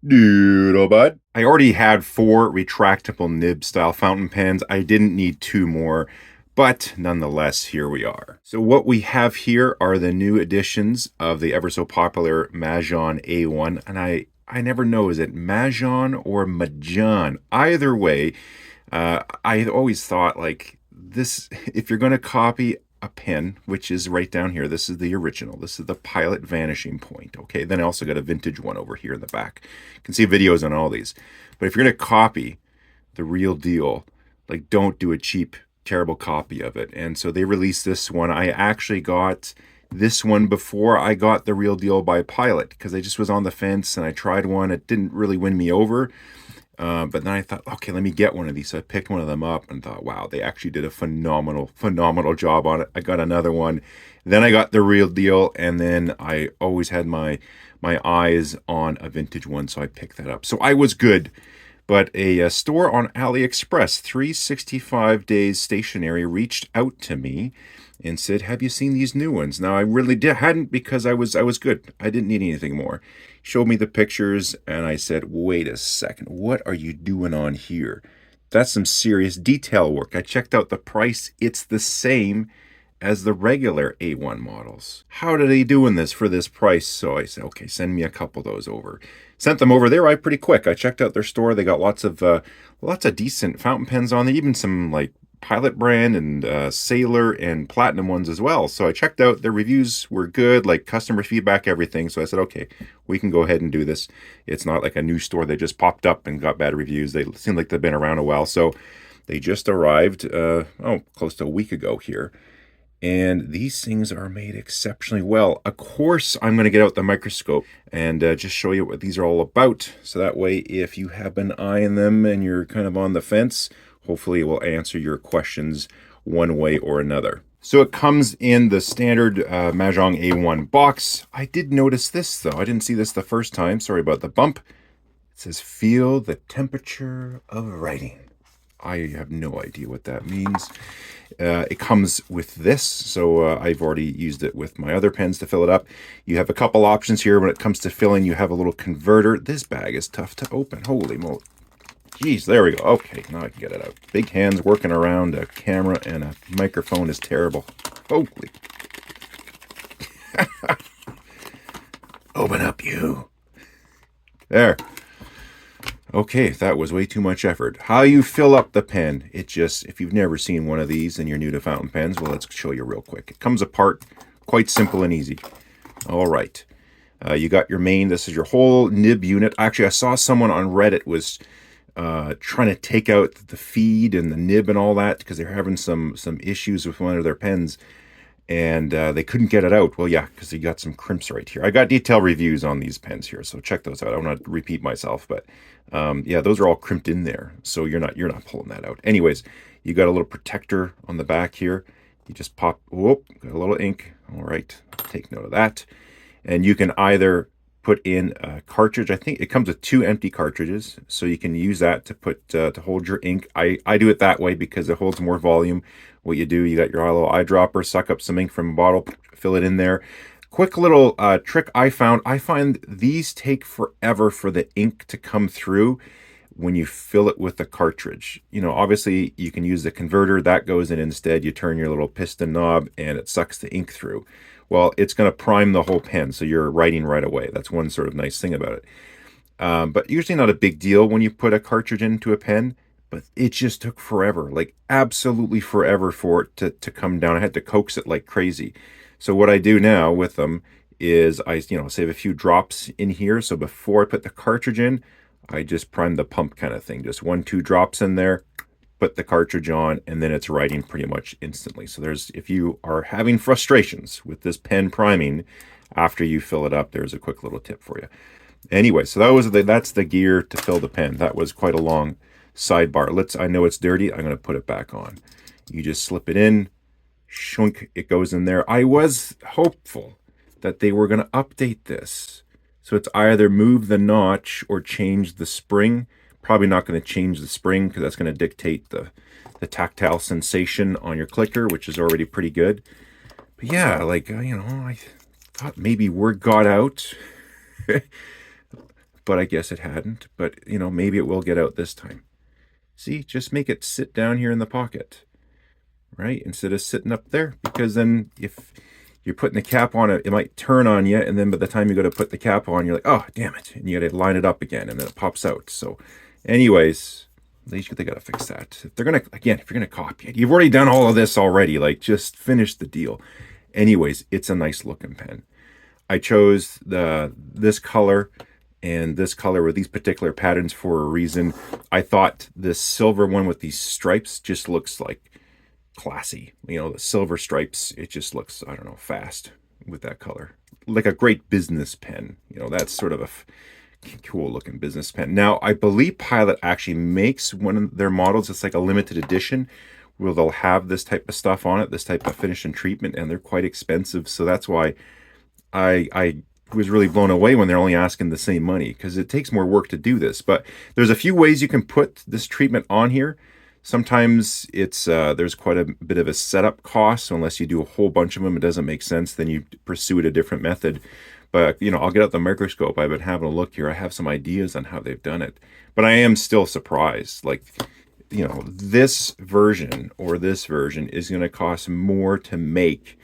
Doodlebud. I already had 4 retractable nib style fountain pens. I didn't need 2 more, but nonetheless, here we are. So what we have here are the new editions of the ever so popular Majohn A1, and I never know, is it Majohn or Majohn? Either way, I always thought like this, if you're going to copy a pen, which is right down here, this is the original, this is the Pilot Vanishing Point. Okay, then I also got a vintage one over here in the back. You can see videos on all these. But if you're going to copy the real deal, like, don't do a cheap, terrible copy of it. And so they released this one. I actually got this one before I got the real deal by Pilot, because I just was on the fence and I tried one. It didn't really win me over. But then I thought, okay, let me get one of these. So I picked one of them up and thought, wow, they actually did a phenomenal job on it. I got another one. Then I got the real deal, and then I always had my eyes on a vintage one, so I picked that up. So I was good. But a store on AliExpress, 365 Days Stationery, reached out to me and said, "Have you seen these new ones?" Now I really hadn't, because I was good. I didn't need anything more. Showed me the pictures, and I said, "Wait a second, what are you doing on here? That's some serious detail work." I checked out the price; it's the same as the regular A1 models. How are they doing this for this price? So I said, okay, send me a couple of those over. Sent them over. They arrived pretty quick. I checked out their store. They got lots of decent fountain pens on there, even some like Pilot brand and Sailor and Platinum ones as well. So I checked out. Their reviews were good, like customer feedback, everything. So I said, okay, we can go ahead and do this. It's not like a new store that just popped up and got bad reviews. They seem like they've been around a while. So they just arrived, close to a week ago here. And these things are made exceptionally well. Of course, I'm going to get out the microscope and just show you what these are all about. So that way, if you have been eyeing them and you're kind of on the fence, hopefully it will answer your questions one way or another. So it comes in the standard Majohn A1 box. I did notice this, though. I didn't see this the first time. Sorry about the bump. It says, "Feel the temperature of writing." I have no idea what that means. It comes with this, so I've already used it with my other pens to fill it up. You have a couple options here. When it comes to filling, you have a little converter. This bag is tough to open. Holy moly. Jeez, there we go. Okay, now I can get it out. Big hands working around a camera and a microphone is terrible. Holy. Open up, you. There. Okay, that was way too much effort. How you fill up the pen. It just, if you've never seen one of these and you're new to fountain pens, well, let's show you real quick. It comes apart quite simple and easy. All right. You got your main, this is your whole nib unit. Actually, I saw someone on Reddit was trying to take out the feed and the nib and all that because they're having some issues with one of their pens. And they couldn't get it out. Well, yeah, because you got some crimps right here. I got detailed reviews on these pens here, so check those out. I don't want to repeat myself, but yeah, those are all crimped in there, so you're not pulling that out. Anyways, you got a little protector on the back here. You just pop. Whoop, got a little ink. All right, take note of that. And you can either put in a cartridge. I think it comes with 2 empty cartridges, so you can use that to put to hold your ink. I do it that way because it holds more volume. What you do, you got your little eyedropper, suck up some ink from a bottle, fill it in there. Quick little trick I find these take forever for the ink to come through when you fill it with the cartridge. You know, obviously you can use the converter, that goes in instead. You turn your little piston knob and it sucks the ink through. Well, it's going to prime the whole pen, so you're writing right away. That's one sort of nice thing about it. But usually not a big deal when you put a cartridge into a pen. But it just took forever, like absolutely forever for it to come down. I had to coax it like crazy. So what I do now with them is I, save a few drops in here. So before I put the cartridge in, I just prime the pump kind of thing. Just 1-2 drops in there, put the cartridge on, and then it's writing pretty much instantly. So if you are having frustrations with this pen priming after you fill it up, there's a quick little tip for you. Anyway, so that's the gear to fill the pen. That was quite a long sidebar. I know it's dirty. I'm going to put it back on. You just slip it in, shunk, it goes in there. I was hopeful that they were going to update this. So it's either move the notch or change the spring. Probably not going to change the spring because that's going to dictate the tactile sensation on your clicker, which is already pretty good. But yeah, I thought maybe word got out. but I guess it hadn't. But, you know, maybe it will get out this time. See, just make it sit down here in the pocket, right? Instead of sitting up there, because then if you're putting the cap on it, it might turn on you, and then by the time you go to put the cap on, you're like, oh, damn it, and you got to line it up again, and then it pops out. So anyways, they got to fix that. If they're going to, again, if you're going to copy it, you've already done all of this already, like just finish the deal. Anyways, it's a nice looking pen. I chose this color and this color with these particular patterns for a reason. I thought this silver one with these stripes just looks like classy. You know, the silver stripes, it just looks, I don't know, fast with that color. Like a great business pen. You know, that's sort of a cool looking business pen. Now, I believe Pilot actually makes one of their models. It's like a limited edition where they'll have this type of stuff on it, this type of finish and treatment, and they're quite expensive. So that's why I was really blown away when they're only asking the same money, because it takes more work to do this. But there's a few ways you can put this treatment on here. Sometimes it's there's quite a bit of a setup cost, so unless you do a whole bunch of them, it doesn't make sense. Then you pursue a different method. But, you know, I'll get out the microscope. I've been having a look here. I have some ideas on how they've done it. But I am still surprised. Like, you know, this version or this version is going to cost more to make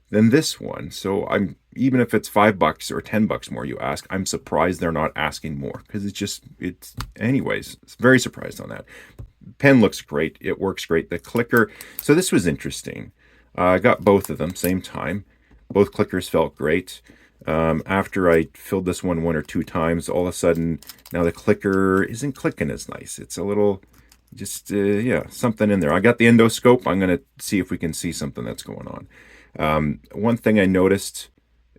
than this one. So I'm, even if it's $5 or $10 more you ask, I'm surprised they're not asking more, because it's anyways, it's very surprised on that. Pen looks great. It works great. The clicker, so this was interesting. I got both of them same time. Both clickers felt great. After I filled this one or two times, all of a sudden now the clicker isn't clicking as nice. It's a little just yeah, something in there. I got the endoscope. I'm going to see if we can see something that's going on. One thing I noticed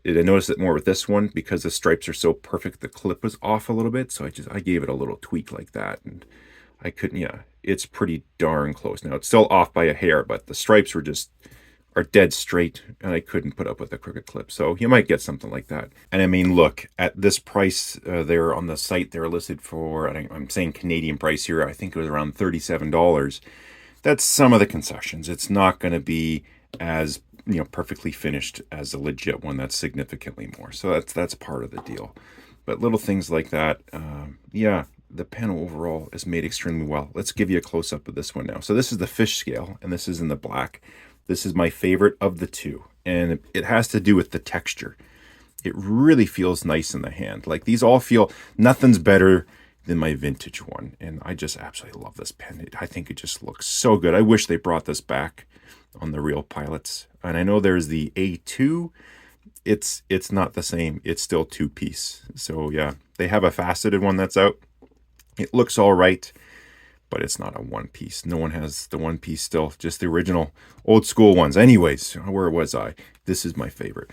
it more with this one, because the stripes are so perfect, the clip was off a little bit, so I gave it a little tweak like that, and I couldn't, yeah, it's pretty darn close. Now it's still off by a hair, but the stripes are dead straight, and I couldn't put up with a crooked clip. So you might get something like that. And I mean, look, at this price, they're on the site, they're listed for, I'm saying Canadian price here, I think it was around $37. That's some of the concessions. It's not going to be as, you know, perfectly finished as a legit one. That's significantly more. So that's part of the deal. But little things like that, yeah, the pen overall is made extremely well. Let's give you a close-up of this one now. So this is the fish scale, and this is in the black. This is my favorite of the two, and it has to do with the texture. It really feels nice in the hand. Like, these all feel, nothing's better than my vintage one, and I just absolutely love this pen. I think it just looks so good. I wish they brought this back on the real Pilots. And I know there's the A2. It's not the same. It's still two-piece. So yeah, they have a faceted one that's out. It looks all right, but it's not a one-piece. No one has the one-piece still, just the original old school ones. Anyways, where was I? This is my favorite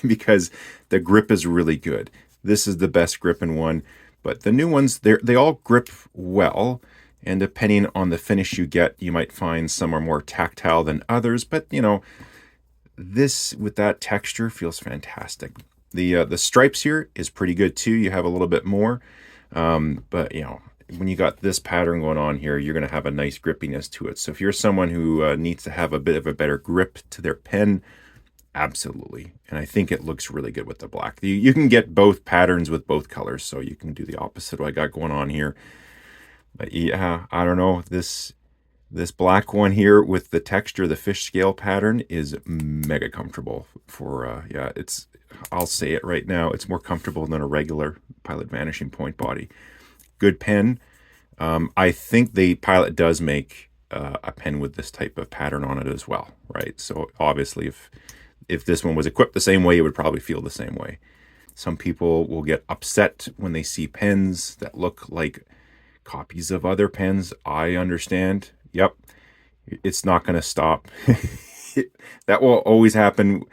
because the grip is really good. This is the best gripping one, but the new ones, they all grip well, and depending on the finish you get, you might find some are more tactile than others, but you know, this with that texture feels fantastic. The stripes here is pretty good too. You have a little bit more. But you know, when you got this pattern going on here, you're going to have a nice grippiness to it. So if you're someone who needs to have a bit of a better grip to their pen, absolutely. And I think it looks really good with the black. You can get both patterns with both colors, so you can do the opposite of what I got going on here. But yeah, I don't know, this black one here with the texture, the fish scale pattern, is mega comfortable for yeah, I'll say it right now, it's more comfortable than a regular Pilot Vanishing Point body. Good pen. I think the Pilot does make a pen with this type of pattern on it as well, right? So obviously if this one was equipped the same way, it would probably feel the same way. Some people will get upset when they see pens that look like copies of other pens. I understand. Yep, it's not going to stop. That will always happen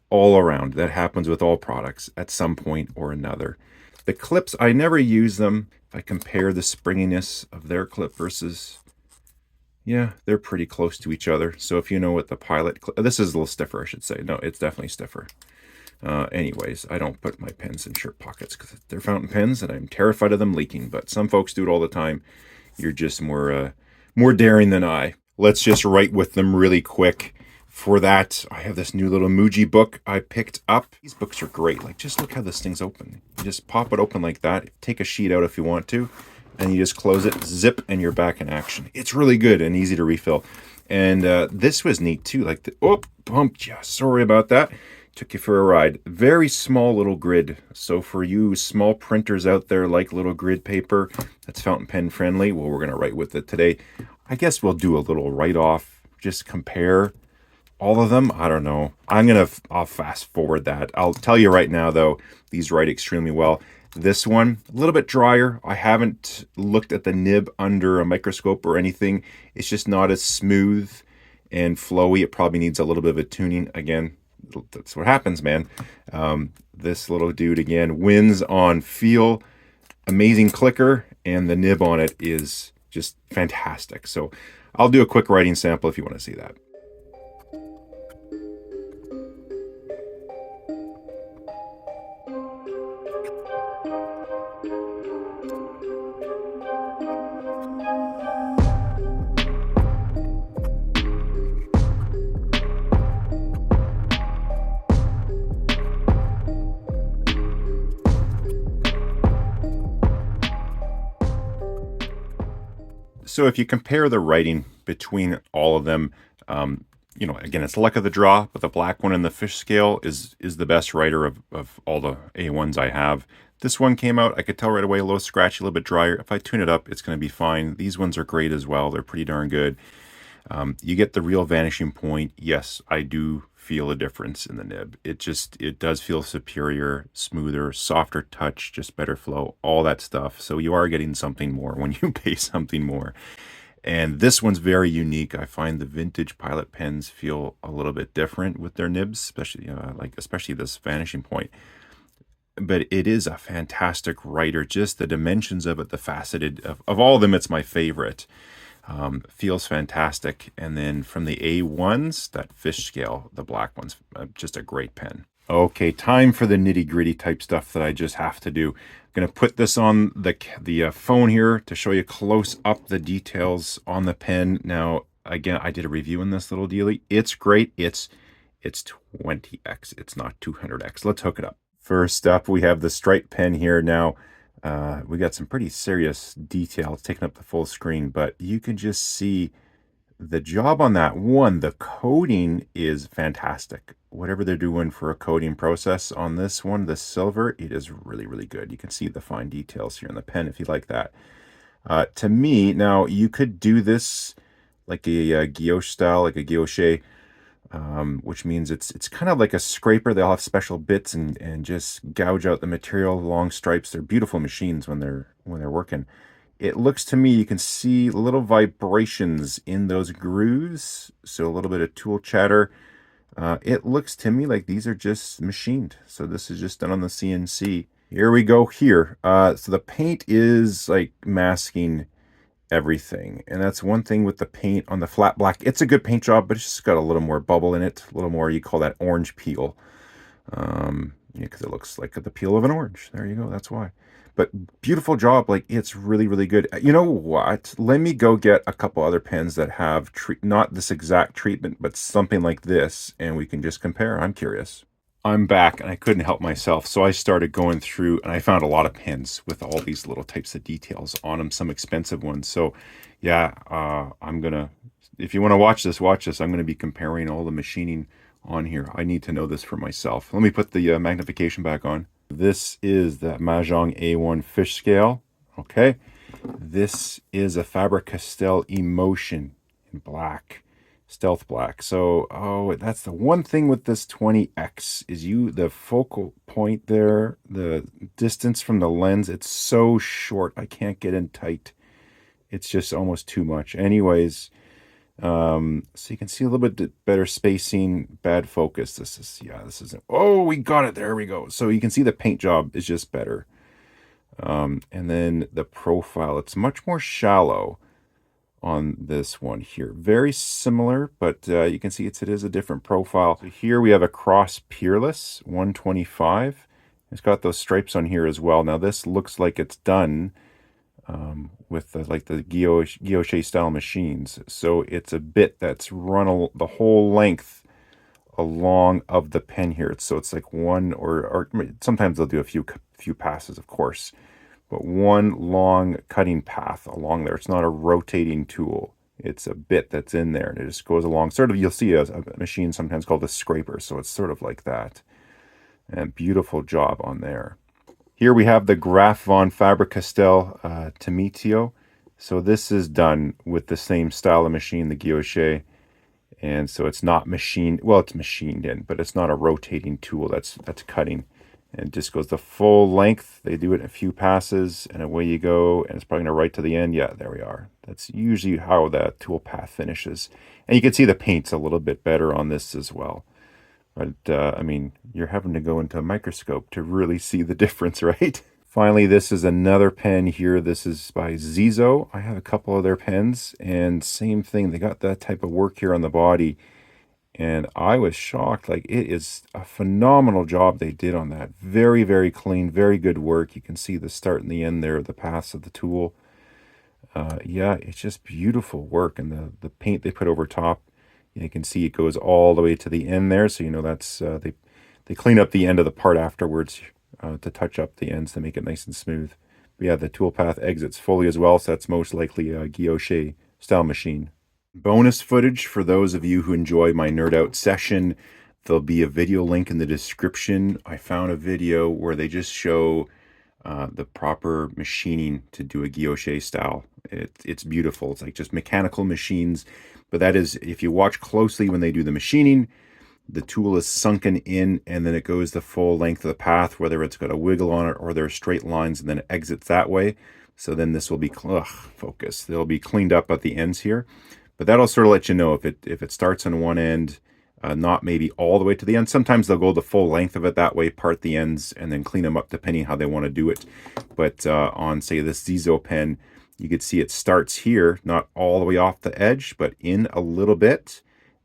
all around. That happens with all products at some point or another. The clips, I never use them. If I compare the springiness of their clip versus, yeah, they're pretty close to each other. So if you know what the Pilot, this is a little stiffer, I should say. No, it's definitely stiffer. Anyways, I don't put my pens in shirt pockets because they're fountain pens and I'm terrified of them leaking. But some folks do it all the time. You're just more daring than I. Let's just write with them really quick. For that, I have this new little Muji book I picked up. These books are great. Like, just look how this thing's open. You just pop it open like that. Take a sheet out if you want to, and you just close it, zip, and you're back in action. It's really good and easy to refill. And this was neat too. Like, bumped you. Sorry about that. Took you for a ride. Very small little grid. So for you small printers out there like little grid paper that's fountain pen friendly, well, we're going to write with it today. I guess we'll do a little write-off, just compare all of them. I don't know. I'll fast forward that. I'll tell you right now though, these write extremely well. This one, a little bit drier. I haven't looked at the nib under a microscope or anything. It's just not as smooth and flowy. It probably needs a little bit of a tuning. Again, that's what happens, man. This little dude again wins on feel. Amazing clicker, and the nib on it is just fantastic. So I'll do a quick writing sample if you want to see that. So if you compare the writing between all of them, you know, again, it's luck of the draw, but the black one in the fish scale is the best writer of all the A1s I have. This one came out, I could tell right away, a little scratchy, a little bit drier. If I tune it up, it's going to be fine. These ones are great as well. They're pretty darn good. You get the real vanishing point. Yes, I do feel a difference in the nib. It does feel superior, smoother, softer touch, just better flow, all that stuff. So you are getting something more when you pay something more. And this one's very unique. I find the vintage Pilot pens feel a little bit different with their nibs, especially this vanishing point. But it is a fantastic writer. Just the dimensions of it, the faceted of all of them, it's my favorite. Feels fantastic. And then from the A1s, that fish scale, the black one's just a great pen. Okay, time for the nitty-gritty type stuff that I just have to do. I'm going to put this on the phone here to show you close up the details on the pen. Now, again, I did a review on this little dealie. It's great. It's 20x. It's not 200x. Let's hook it up. First up, we have the stripe pen here. Now, we got some pretty serious detail. It's taking up the full screen, but you can just see the job on that one. The coating is fantastic. Whatever they're doing for a coating process on this one, the silver, it is really, really good. You can see the fine details here in the pen if you like that. To me, now you could do this like a guilloche style, like a guilloche, which means it's kind of like a scraper. They'll have special bits and just gouge out the material, long stripes. They're beautiful machines when they're working. It looks to me, you can see little vibrations in those grooves, so a little bit of tool chatter. It looks to me like these are just machined. So this is just done on the CNC. Here we go here. So the paint is like masking everything. And that's one thing with the paint on the flat black. It's a good paint job, but it's just got a little more bubble in it. A little more, you call that orange peel. Because it looks like the peel of an orange. There you go, that's why. But beautiful job. Like, it's really, really good. You know what? Let me go get a couple other pens that have not this exact treatment, but something like this, and we can just compare. I'm curious. I'm back, and I couldn't help myself, so I started going through, and I found a lot of pens with all these little types of details on them, some expensive ones. So, yeah, I'm gonna. If you want to watch this, watch this. I'm gonna be comparing all the machining on here. I need to know this for myself. Let me put the magnification back on. This is the Majohn A1 fish scale. Okay. This is a Faber-Castell Emotion in black, stealth black. So, that's the one thing with this 20X is the focal point there, the distance from the lens, it's so short. I can't get in tight. It's just almost too much. Anyways, so you can see a little bit better spacing, bad focus. This isn't, oh, we got it. There we go. So you can see the paint job is just better. And then the profile, it's much more shallow on this one here. Very similar, but you can see it is a different profile. So here we have a Cross Peerless 125. It's got those stripes on here as well. Now this looks like it's done with the guilloche style machines. So it's a bit that's run the whole length along of the pen here. So it's like one or sometimes they'll do a few passes, of course, but one long cutting path along there. It's not a rotating tool. It's a bit that's in there, and it just goes along. Sort of, you'll see a machine sometimes called a scraper, so it's sort of like that. And beautiful job on there. Here we have the Graf von Faber-Castell Tomitio. So this is done with the same style of machine, the Guilloche. And so it's not machined, well, it's machined in, but it's not a rotating tool that's cutting. And it just goes the full length. They do it in a few passes, and away you go. And it's probably going to right to the end. Yeah, there we are. That's usually how that tool path finishes. And you can see the paint's a little bit better on this as well. But, I mean, you're having to go into a microscope to really see the difference, right? Finally, this is another pen here. This is by Zizo. I have a couple of their pens, and same thing. They got that type of work here on the body. And I was shocked. Like, it is a phenomenal job they did on that. Very, very clean, very good work. You can see the start and the end there, the paths of the tool. Yeah, it's just beautiful work. And the paint they put over top, you can see it goes all the way to the end there. So, you know, that's they clean up the end of the part afterwards to touch up the ends to make it nice and smooth. But yeah, the tool path exits fully as well. So that's most likely a Guilloche style machine. Bonus footage for those of you who enjoy my nerd out session. There'll be a video link in the description. I found a video where they just show the proper machining to do a Guilloche style. It's beautiful. It's like just mechanical machines. But that is, if you watch closely when they do the machining, the tool is sunken in and then it goes the full length of the path, whether it's got a wiggle on it or there are straight lines, and then it exits that way. So then this will be, focus. They'll be cleaned up at the ends here. But that'll sort of let you know if it starts on one end, not maybe all the way to the end. Sometimes they'll go the full length of it that way, part the ends, and then clean them up depending how they want to do it. But on, say, this Zizo pen, you could see it starts here, not all the way off the edge, but in a little bit,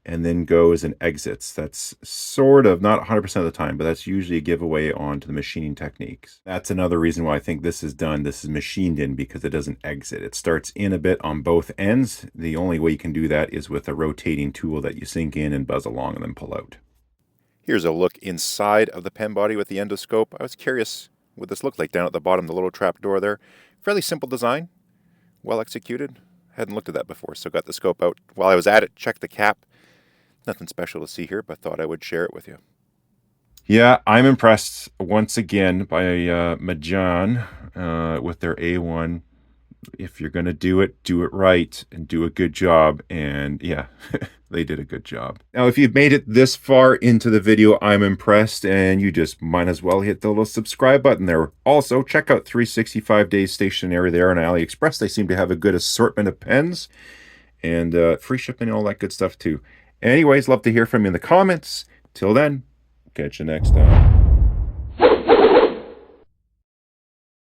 and then goes and exits. That's sort of, not 100% of the time, but that's usually a giveaway on to the machining techniques. That's another reason why I think this is done. This is machined in because it doesn't exit. It starts in a bit on both ends. The only way you can do that is with a rotating tool that you sink in and buzz along and then pull out. Here's a look inside of the pen body with the endoscope. I was curious what this looked like down at the bottom, the little trap door there. Fairly simple design, well executed. Hadn't looked at that before, so got the scope out. While I was at it, checked the cap. Nothing special to see here, but thought I would share it with you. Yeah, I'm impressed once again by Majohn with their A1. If you're going to do it right and do a good job. And yeah, they did a good job. Now, if you've made it this far into the video, I'm impressed, and you just might as well hit the little subscribe button there. Also, check out 365 Days Stationery there on AliExpress. They seem to have a good assortment of pens and free shipping and all that good stuff too. Anyways, love to hear from you in the comments. Till then, catch you next time.